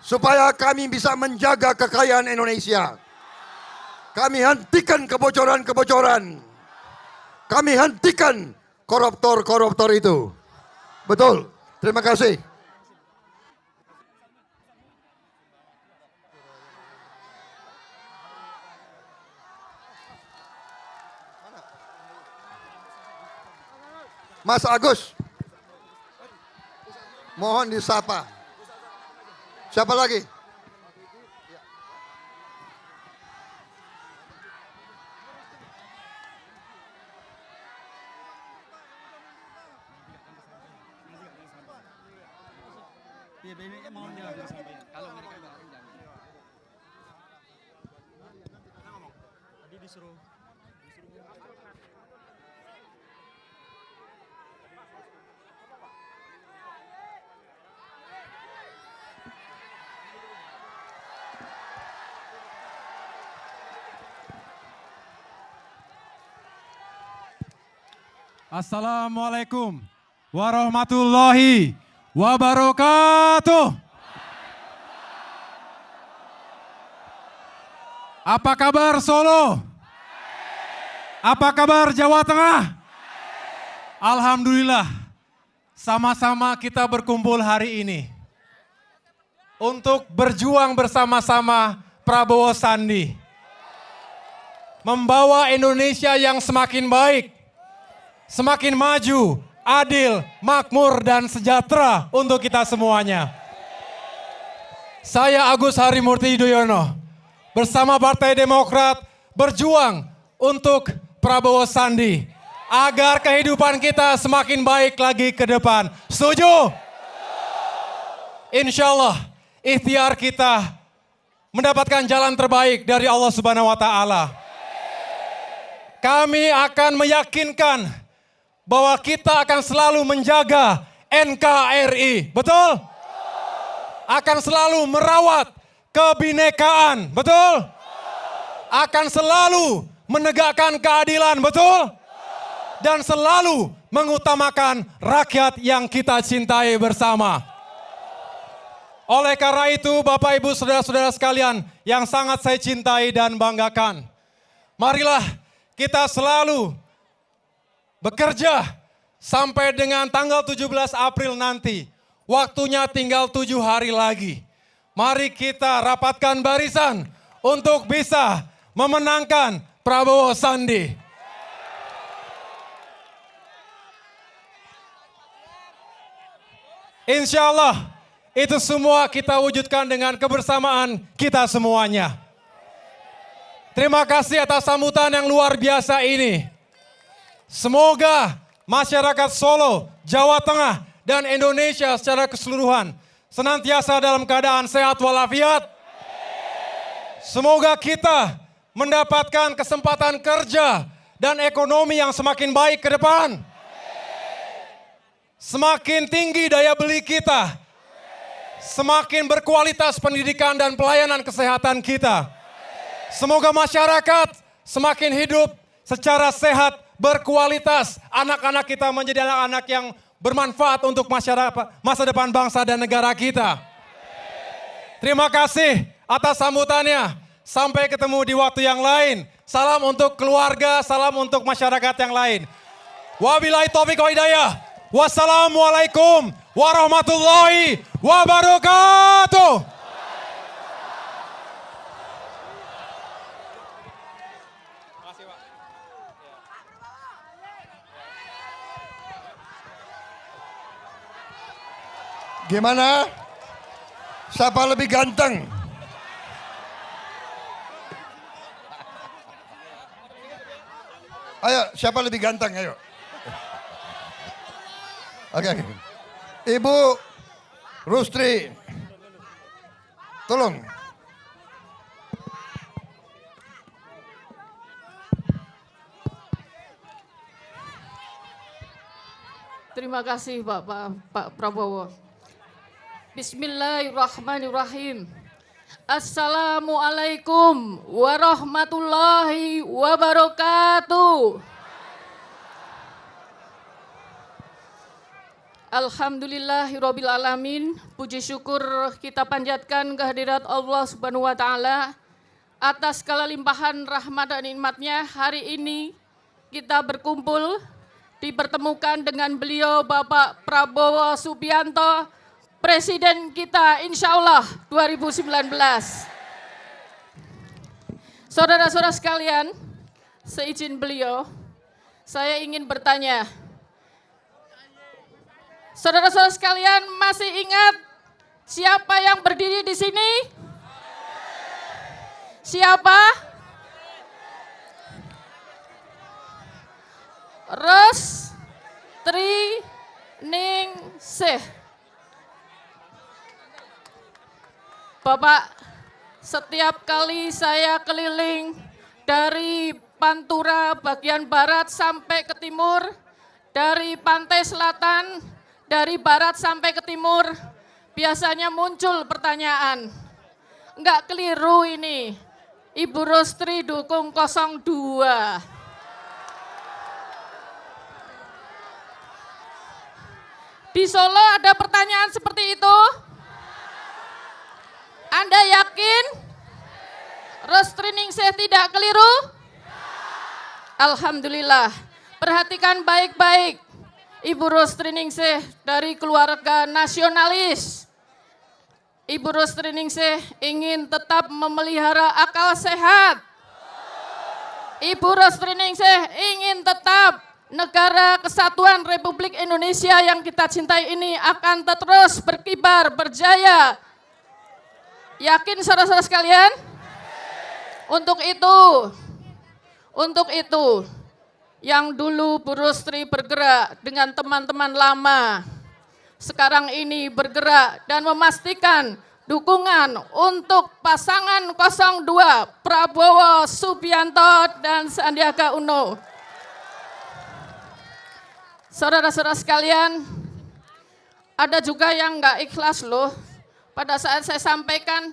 Speaker 1: Supaya kami bisa menjaga kekayaan Indonesia. Kami hentikan kebocoran-kebocoran. Kami hentikan koruptor-koruptor itu. Betul, terima kasih. Mas Agus, mohon disapa. Siapa lagi?
Speaker 3: Assalamualaikum warahmatullahi wabarakatuh. Apa kabar Solo? Apa kabar Jawa Tengah? Alhamdulillah, sama-sama kita berkumpul hari ini untuk berjuang bersama-sama Prabowo Sandi. Membawa Indonesia yang semakin baik, semakin maju, adil, makmur, dan sejahtera untuk kita semuanya. Saya Agus Harimurti Yudhoyono bersama Partai Demokrat berjuang untuk Prabowo Sandi agar kehidupan kita semakin baik lagi ke depan. Setuju? Insya Allah ikhtiar kita mendapatkan jalan terbaik dari Allah Subhanahu wa Ta'ala. Kami akan meyakinkan bahwa kita akan selalu menjaga NKRI. Betul? Akan selalu merawat kebinekaan. Betul? Akan selalu menegakkan keadilan. Betul? Dan selalu mengutamakan rakyat yang kita cintai bersama. Oleh karena itu, Bapak, Ibu, Saudara-saudara sekalian yang sangat saya cintai dan banggakan, marilah kita selalu bekerja sampai dengan tanggal 17 April nanti. Waktunya tinggal 7 hari lagi. Mari kita rapatkan barisan untuk bisa memenangkan Prabowo Sandi. Insya Allah itu semua kita wujudkan dengan kebersamaan kita semuanya. Terima kasih atas sambutan yang luar biasa ini. Semoga masyarakat Solo, Jawa Tengah, dan Indonesia secara keseluruhan senantiasa dalam keadaan sehat walafiat. Semoga kita mendapatkan kesempatan kerja dan ekonomi yang semakin baik ke depan. Semakin tinggi daya beli kita. Semakin berkualitas pendidikan dan pelayanan kesehatan kita. Semoga masyarakat semakin hidup secara sehat, berkualitas. Anak-anak kita menjadi anak-anak yang bermanfaat untuk masyarakat, masa depan bangsa dan negara kita. Terima kasih atas sambutannya. Sampai ketemu di waktu yang lain. Salam untuk keluarga, salam untuk masyarakat yang lain. Wabillahi taufiq wa hidayah. Wassalamualaikum warahmatullahi wabarakatuh.
Speaker 1: Gimana? Siapa lebih ganteng? Ayo, siapa lebih ganteng? Ayo. Oke. Ibu Rustri, tolong.
Speaker 2: Terima kasih Pak Prabowo. Bismillahirrahmanirrahim. Assalamualaikum warahmatullahi wabarakatuh. Alhamdulillahirabbil alamin. Puji syukur kita panjatkan kehadirat Allah Subhanahu wa taala atas segala limpahan rahmat dan nikmat-Nya. Hari ini kita berkumpul dipertemukan dengan beliau Bapak Prabowo Subianto, Presiden kita insya Allah 2019. Saudara-saudara sekalian, seizin beliau, saya ingin bertanya. Saudara-saudara sekalian masih ingat siapa yang berdiri di sini? Siapa? Rostri Ningsih. Bapak, setiap kali saya keliling dari Pantura bagian barat sampai ke timur, dari pantai selatan, dari barat sampai ke timur, biasanya muncul pertanyaan. Enggak keliru ini, Ibu Rostri dukung 02. Di Solo ada pertanyaan seperti itu? Anda yakin Rostri Ningsih tidak keliru? Alhamdulillah. Perhatikan baik-baik. Ibu Rostri Ningsih dari keluarga nasionalis. Ibu Rostri Ningsih ingin tetap memelihara akal sehat. Ibu Rostri Ningsih ingin tetap negara kesatuan Republik Indonesia yang kita cintai ini akan terus berkibar, berjaya. Yakin saudara-saudara sekalian? Untuk itu, yang dulu Bu Rostri bergerak dengan teman-teman lama, sekarang ini bergerak dan memastikan dukungan untuk pasangan 02 Prabowo Subianto dan Sandiaga Uno. Saudara-saudara sekalian, ada juga yang nggak ikhlas loh. Pada saat saya sampaikan,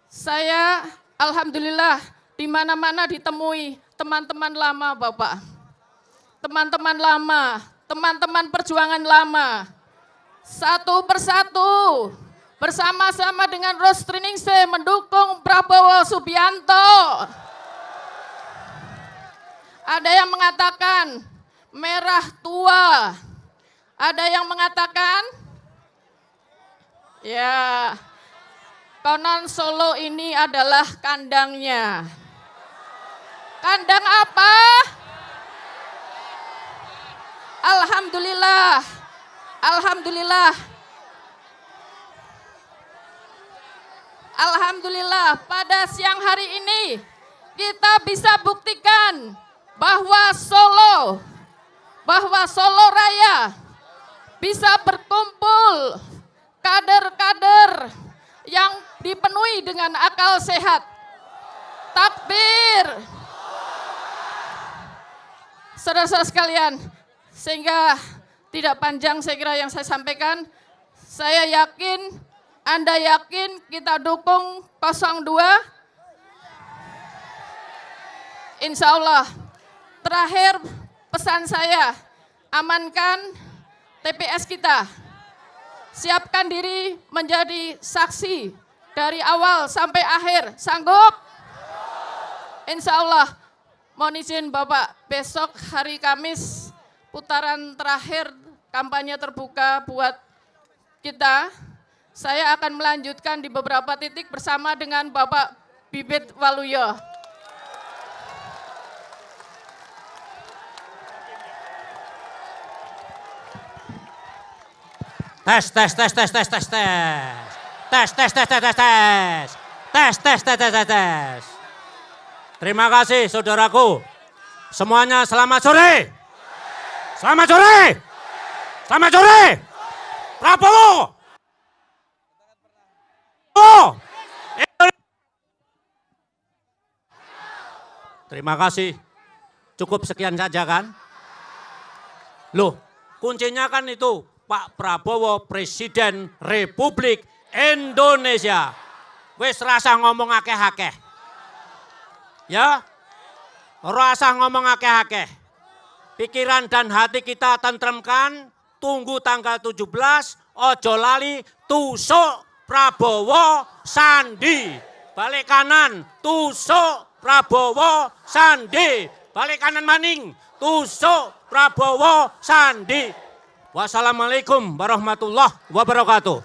Speaker 2: saya alhamdulillah di mana-mana ditemui teman-teman lama Bapak. Teman-teman lama, teman-teman perjuangan lama. Satu persatu, bersama-sama dengan Rostriningsih mendukung Prabowo Subianto. Ada yang mengatakan merah tua. Ada yang mengatakan, ya, konon Solo ini adalah kandangnya. Kandang apa? Alhamdulillah, alhamdulillah, alhamdulillah. Pada siang hari ini kita bisa buktikan bahwa Solo Raya bisa berkumpul kader-kader yang dipenuhi dengan akal sehat. Takbir. Saudara-saudara sekalian, sehingga tidak panjang saya kira yang saya sampaikan, saya yakin, Anda yakin kita dukung 02. Insya Allah. Terakhir pesan saya, amankan TPS kita. Siapkan diri menjadi saksi dari awal sampai akhir. Sanggup? Insya Allah. Mohon izin Bapak, besok hari Kamis putaran terakhir kampanye terbuka buat kita. Saya akan melanjutkan di beberapa titik bersama dengan Bapak Bibit Waluyo.
Speaker 4: Tes. Terima kasih saudaraku. Semuanya selamat sore. Selamat sore. Selamat sore. Prabowo. Terima kasih. Cukup sekian saja kan? Loh, kuncinya kan itu Pak Prabowo Presiden Republik Indonesia. Wis rasa ngomong akeh-akeh. Ya, rasa ngomong akeh-akeh. Pikiran dan hati kita tentremkan, tunggu tanggal 17, ojo lali, tusuk Prabowo Sandi. Balik kanan, tusuk Prabowo Sandi. Balik kanan maning, tusuk Prabowo Sandi. Wassalamualaikum warahmatullahi wabarakatuh.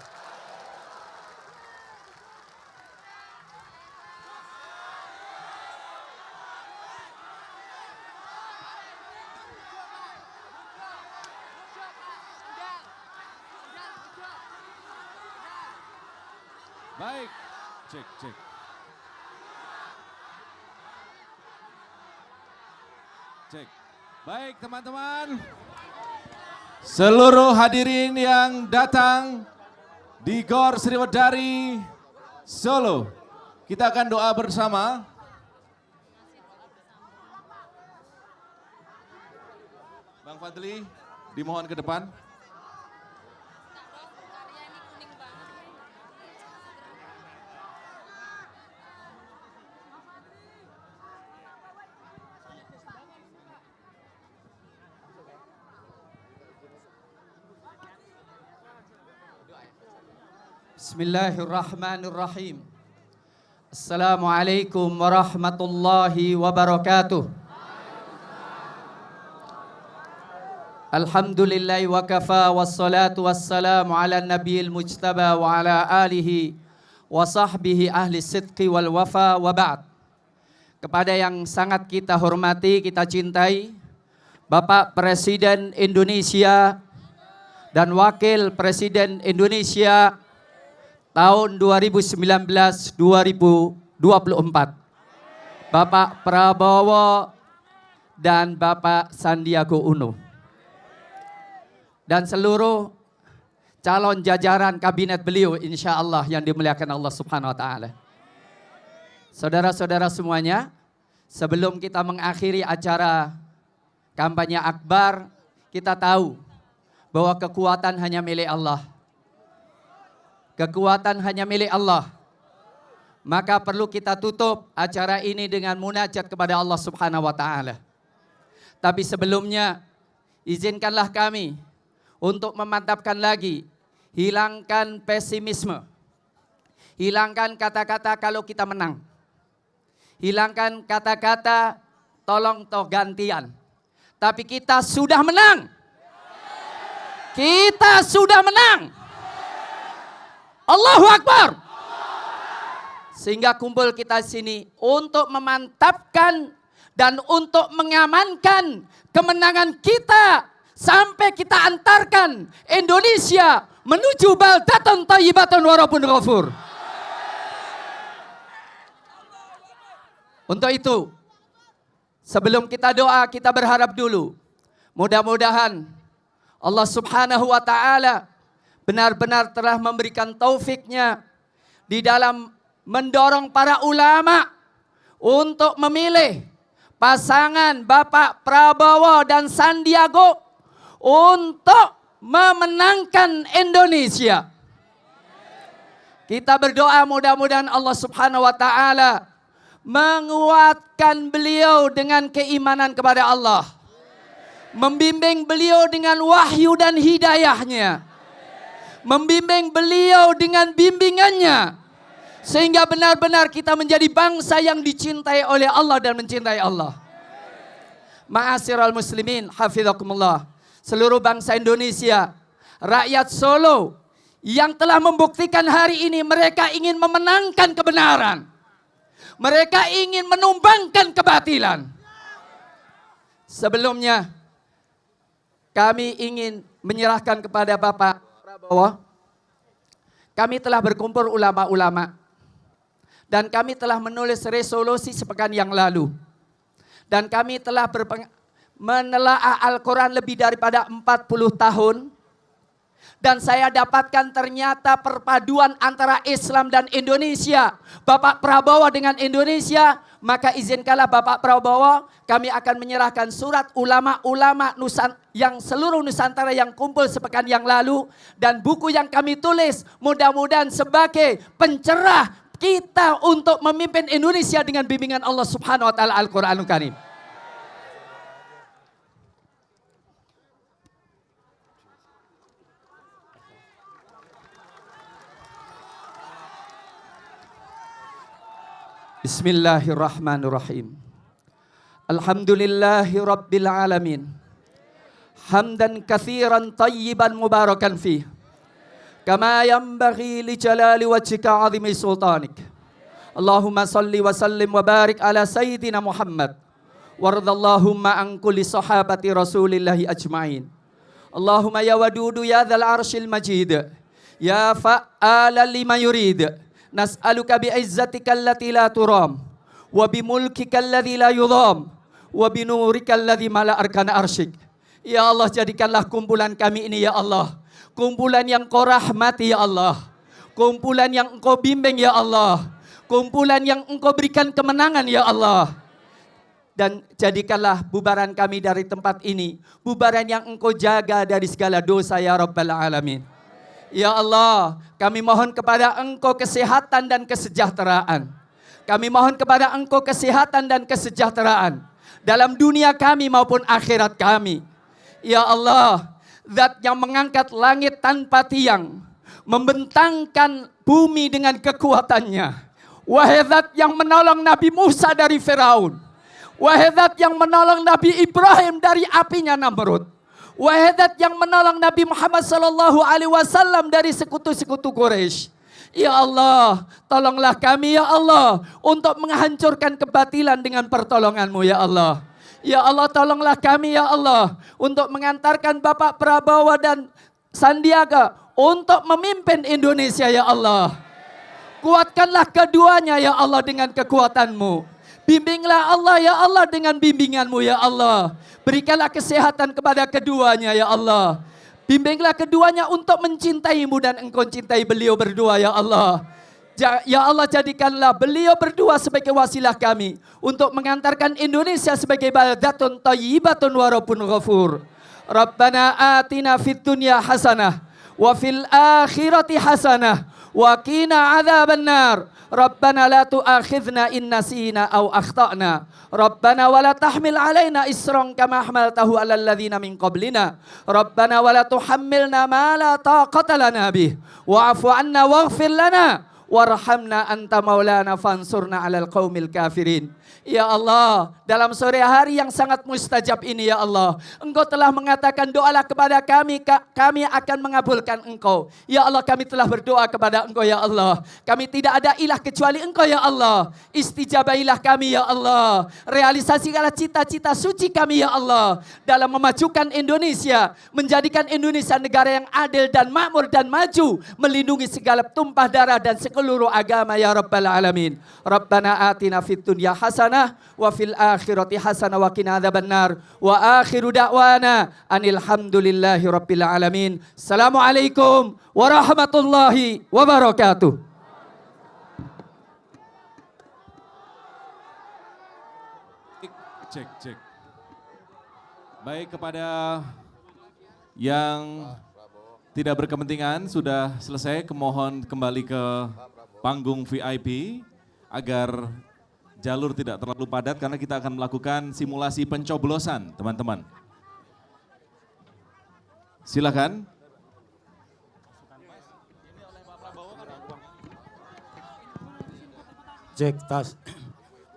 Speaker 5: Baik, cek. Cek. Baik teman-teman. Seluruh hadirin yang datang di Gor Sriwedari Solo, kita akan doa bersama. Bang Fadli, dimohon ke depan.
Speaker 6: Bismillahirrahmanirrahim. Assalamualaikum warahmatullahi wabarakatuh. Alhamdulillahi wa kafa wassalatu wassalamu ala nabiyil mujtaba wa ala alihi wa sahbihi ahli sidqi wal wafa wa ba'd. Kepada yang sangat kita hormati, kita cintai, Bapak Presiden Indonesia dan Wakil Presiden Indonesia tahun 2019-2024. Bapak Prabowo dan Bapak Sandiaga Uno. Dan seluruh calon jajaran kabinet beliau insya Allah yang dimuliakan Allah Subhanahu wa Ta'ala. Saudara-saudara semuanya, sebelum kita mengakhiri acara kampanye akbar, kita tahu bahwa kekuatan hanya milik Allah. Kekuatan hanya milik Allah. Maka perlu kita tutup acara ini dengan munajat kepada Allah Subhanahu wa taala. Tapi sebelumnya izinkanlah kami untuk memantapkan lagi, hilangkan pesimisme. Hilangkan kata-kata kalau kita menang. Hilangkan kata-kata tolong toh gantian. Tapi kita sudah menang. Kita sudah menang. Allahu Akbar. Sehingga kumpul kita di sini untuk memantapkan dan untuk mengamankan kemenangan kita sampai kita antarkan Indonesia menuju baldatun thayyibatun wa rabbun ghafur. Untuk itu, sebelum kita doa, kita berharap dulu. Mudah-mudahan Allah Subhanahu wa taala benar-benar telah memberikan taufiknya di dalam mendorong para ulama untuk memilih pasangan Bapak Prabowo dan Sandiaga untuk memenangkan Indonesia. Kita berdoa mudah-mudahan Allah Subhanahu wa taala menguatkan beliau dengan keimanan kepada Allah. Membimbing beliau dengan wahyu dan hidayahnya. Membimbing beliau dengan bimbingannya. Sehingga benar-benar kita menjadi bangsa yang dicintai oleh Allah dan mencintai Allah. Ma'asyiral muslimin, hafizakumullah. Seluruh bangsa Indonesia, rakyat Solo yang telah membuktikan hari ini mereka ingin memenangkan kebenaran. Mereka ingin menumbangkan kebatilan. Sebelumnya, kami ingin menyerahkan kepada Bapak Prabowo. Kami telah berkumpul ulama-ulama. Dan kami telah menulis resolusi sepekan yang lalu. Dan kami telah menelaah Al-Quran lebih daripada 40 tahun. Dan saya dapatkan ternyata perpaduan antara Islam dan Indonesia. Bapak Prabowo dengan Indonesia. Maka izinkanlah Bapak Prabowo, kami akan menyerahkan surat ulama-ulama yang seluruh Nusantara yang kumpul sepekan yang lalu. Dan buku yang kami tulis mudah-mudahan sebagai pencerah kita untuk memimpin Indonesia dengan bimbingan Allah Subhanahu wa taala Al-Qur'anul Karim. Bismillahirrahmanirrahim. Alhamdulillahi rabbil alamin. Hamdan katsiran tayyiban mubarakan fih. Kama yanbaghi li jalali wajhika 'azimi sultanik. Allahumma salli wa sallim wa barik ala sayyidina Muhammad. Wardallahumma an kulli sahabati Rasulillahi ajma'in. Allahumma ya wadudu ya dzal arsyil majid. Ya fa'ala lima yurid. Nas'aluka bi'izzatika allati la turam. Wa bimulkika alladhi la yudham. Wa binurika alladhi mala arkana arsyik. Ya Allah, jadikanlah kumpulan kami ini ya Allah. Kumpulan yang kau rahmati ya Allah. Kumpulan yang engkau bimbing ya Allah. Kumpulan yang engkau berikan kemenangan ya Allah. Dan jadikanlah bubaran kami dari tempat ini. Bubaran yang engkau jaga dari segala dosa ya Rabbal Alamin. Ya Allah, kami mohon kepada engkau kesehatan dan kesejahteraan. Kami mohon kepada engkau kesehatan dan kesejahteraan. Dalam dunia kami maupun akhirat kami. Ya Allah, Zat yang mengangkat langit tanpa tiang. Membentangkan bumi dengan kekuatannya. Wahai Zat yang menolong Nabi Musa dari Firaun. Wahai Zat yang menolong Nabi Ibrahim dari apinya Namrud. Wahai Zat yang menolong Nabi Muhammad SAW dari sekutu-sekutu Quraisy. Ya Allah, tolonglah kami ya Allah untuk menghancurkan kebatilan dengan pertolongan-Mu ya Allah. Ya Allah, tolonglah kami ya Allah untuk mengantarkan Bapak Prabowo dan Sandiaga untuk memimpin Indonesia ya Allah. Kuatkanlah keduanya ya Allah dengan kekuatan-Mu. Bimbinglah Allah ya Allah dengan bimbingan-Mu ya Allah. Berikanlah kesehatan kepada keduanya ya Allah. Bimbinglah keduanya untuk mencintai-Mu dan Engkau cintai beliau berdua ya Allah. Ya Allah, jadikanlah beliau berdua sebagai wasilah kami untuk mengantarkan Indonesia sebagai baldatun thayyibatun wa rabbun ghafur. Rabbana atina fid dunya hasanah wa fil akhirati hasanah wa qina adzabannar. Rabbana la tu'akhidhna in nasina aw akhtana. Rabbana wa la tahmil alaina isran kama hamaltahu 'alal ladzina min qablina. Rabbana wa la tuhammilna ma la taqata lana bih. Wa'fu 'anna waghfir lana warhamna anta maulana fansurna 'alal qaumil kafirin. Ya Allah, dalam sore hari yang sangat mustajab ini ya Allah, Engkau telah mengatakan doalah kepada kami, kami akan mengabulkan Engkau. Ya Allah, kami telah berdoa kepada Engkau ya Allah. Kami tidak ada ilah kecuali Engkau ya Allah. Istijabailah kami ya Allah. Realisasikanlah cita-cita suci kami ya Allah. Dalam memajukan Indonesia, menjadikan Indonesia negara yang adil dan makmur dan maju. Melindungi segala tumpah darah dan seluruh agama ya Rabbal Alamin. Rabbana atina fid dunya hasanah wa fil akhirati hasanah wa qina adzabannar wa akhiru da'wana anil hamdulillahi rabbil alamin. Assalamualaikum warahmatullahi wabarakatuh.
Speaker 5: Cek. Baik, kepada yang tidak berkepentingan sudah selesai, kemohon kembali ke panggung VIP agar jalur tidak terlalu padat karena kita akan melakukan simulasi pencoblosan, teman-teman. Silakan.
Speaker 7: Cek tas.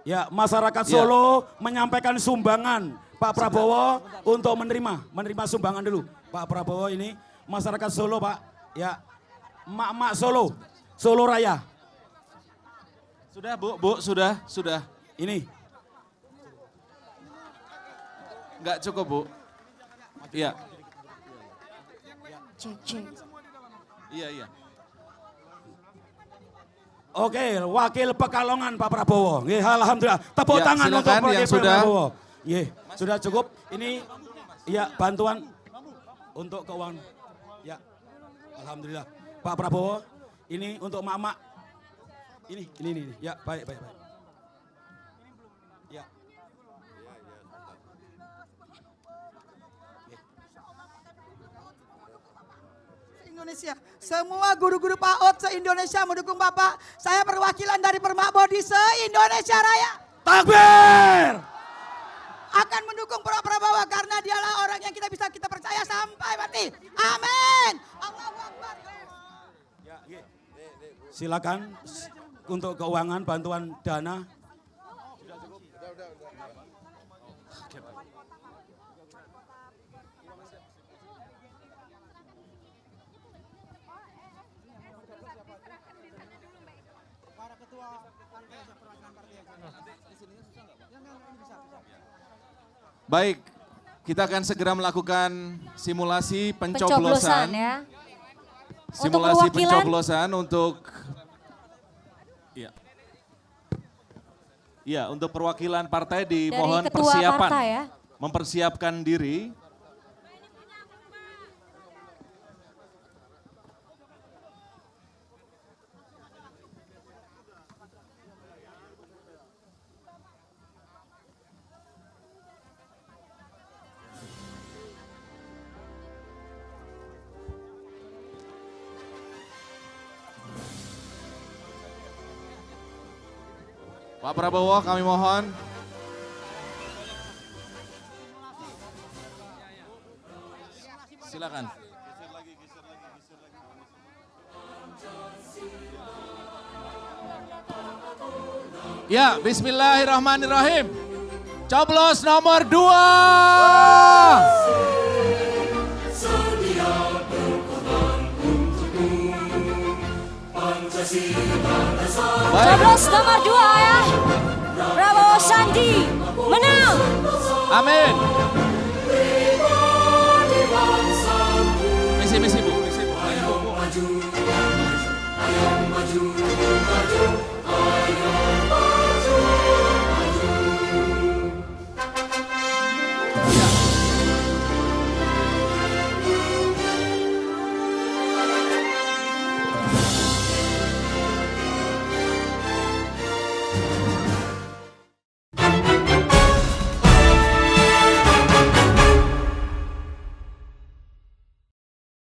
Speaker 7: Ya, masyarakat Solo menyampaikan sumbangan Pak Prabowo untuk menerima sumbangan dulu. Pak Prabowo ini masyarakat Solo, Pak. Ya, emak-emak Solo, Solo Raya.
Speaker 5: Sudah, Bu, sudah.
Speaker 7: Ini.
Speaker 5: Enggak cukup, Bu. Iya.
Speaker 8: Cek.
Speaker 5: Iya.
Speaker 7: Oke, Wakil Pekalongan Pak Prabowo. Nggih, alhamdulillah. Tepuk
Speaker 5: Ya,
Speaker 7: tangan
Speaker 5: silakan
Speaker 7: untuk Wakil
Speaker 5: yang sudah.
Speaker 7: Prabowo. Nggih, sudah cukup. Ini ya bantuan untuk keuangan. Ya. Alhamdulillah. Pak Prabowo, ini untuk mak-mak. Ini. Ya, baik. Ya.
Speaker 9: Indonesia. Semua guru-guru PAUD se-Indonesia mendukung Bapak. Saya perwakilan dari Permakbodi se-Indonesia Raya.
Speaker 7: Takbir!
Speaker 9: Akan mendukung Pak Prabowo karena dialah orang yang kita percaya sampai mati. Amin. Allahu Akbar.
Speaker 7: Silakan untuk keuangan bantuan dana.
Speaker 5: Baik, kita akan segera melakukan simulasi pencoblosan.
Speaker 8: Ya.
Speaker 5: Simulasi
Speaker 8: Untuk perwakilan?
Speaker 5: pencoblosan untuk Ya, untuk perwakilan partai dimohon
Speaker 8: Dari ketua
Speaker 5: persiapan.
Speaker 8: partai ya.
Speaker 5: Mempersiapkan diri. Pak Prabowo, kami mohon. Silakan. Ya, bismillahirrahmanirrahim. Coblos nomor 2.
Speaker 8: Coblos nomor 2 ya. Prabowo Sandi menang.
Speaker 5: Amin.